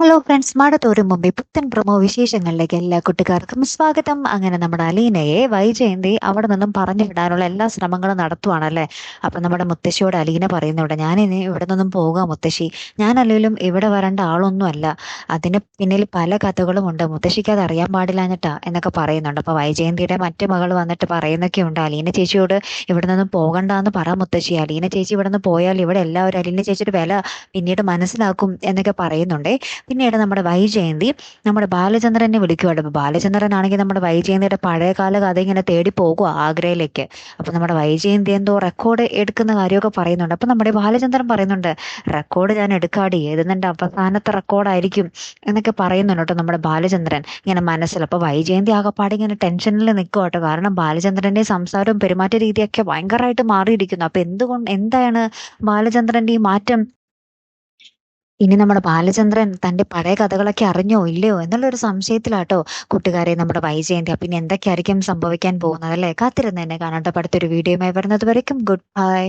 Hello friends, മാടത്തോരും മുമ്പേ പുത്തൻ promo വിശേഷങ്ങളിലേക്ക് എല്ലാ കുട്ടിക്കാർക്കും സ്വാഗതം. അങ്ങനെ നമ്മുടെ അലീനയെ വൈജയന്തി അവിടെ നിന്നും പറഞ്ഞു വിടാനുള്ള എല്ലാ ശ്രമങ്ങളും നടത്തുവാണല്ലേ. അപ്പൊ നമ്മുടെ മുത്തശ്ശിയോട് അലീന പറയുന്നുണ്ട്, ഞാൻ ഇനി ഇവിടെ നിന്നും പോകാം മുത്തശ്ശി, ഞാൻ അല്ലെങ്കിലും ഇവിടെ വരേണ്ട ആളൊന്നും അല്ല, അതിന് പിന്നിൽ പല കഥകളും ഉണ്ട്, മുത്തശ്ശിക്ക് അത് അറിയാൻ പാടില്ലാഞ്ഞിട്ടാ എന്നൊക്കെ പറയുന്നുണ്ട്. അപ്പൊ വൈജയന്തിയുടെ മറ്റു മകൾ വന്നിട്ട് പറയുന്നൊക്കെ ഉണ്ട്, അലീന ചേച്ചിയോട് ഇവിടെ നിന്നും പോകണ്ടെന്ന് പറ മുത്തശ്ശി, അലീന ചേച്ചി ഇവിടെ നിന്ന് പോയാൽ ഇവിടെ എല്ലാവരും അലീന ചേച്ചിയുടെ വില പിന്നീട് മനസ്സിലാക്കും എന്നൊക്കെ പറയുന്നുണ്ടേ. പിന്നീട് നമ്മുടെ വൈജയന്തി നമ്മുടെ ബാലചന്ദ്രനെ വിളിക്കുവാണ്. അപ്പോൾ ബാലചന്ദ്രനാണെങ്കിൽ നമ്മുടെ വൈജയന്തിയുടെ പഴയകാല കഥ ഇങ്ങനെ തേടി പോകുക ആഗ്രയിലേക്ക്. അപ്പോൾ നമ്മുടെ വൈജയന്തി എന്തോ റെക്കോർഡ് എടുക്കുന്ന കാര്യമൊക്കെ പറയുന്നുണ്ട്. അപ്പോൾ നമ്മുടെ ബാലചന്ദ്രൻ പറയുന്നുണ്ട്, റെക്കോർഡ് ഞാൻ എടുക്കാടി, ഇത് നിന്റെ അവസാനത്തെ റെക്കോർഡായിരിക്കും എന്നൊക്കെ പറയുന്നുണ്ട് കേട്ടോ നമ്മുടെ ബാലചന്ദ്രൻ ഇങ്ങനെ മനസ്സിൽ. അപ്പോൾ വൈജയന്തി ആകെപ്പാടെ ഇങ്ങനെ ടെൻഷനിൽ നിൽക്കുക കേട്ടോ. കാരണം ബാലചന്ദ്രന്റെ സംസാരവും പെരുമാറ്റ രീതിയൊക്കെ ഭയങ്കരമായിട്ട് മാറിയിരിക്കുന്നു. അപ്പൊ എന്താണ് ബാലചന്ദ്രന്റെ ഈ മാറ്റം? ഇനി നമ്മുടെ ബാലചന്ദ്രൻ തന്റെ പഴയ കഥകളൊക്കെ അറിഞ്ഞോ ഇല്ലയോ എന്നുള്ളൊരു സംശയത്തിലാട്ടോ കൂട്ടുകാരെ നമ്മുടെ വൈജയന്തി. പിന്നെ എന്തൊക്കെയായിരിക്കും സംഭവിക്കാൻ പോകുന്നത് അല്ലേ? കാത്തിരുന്ന് തന്നെ കാണാട്ടോ. അടുത്തൊരു വീഡിയോയുമായി വരുന്നത് വരയ്ക്കും ഗുഡ് ബൈ.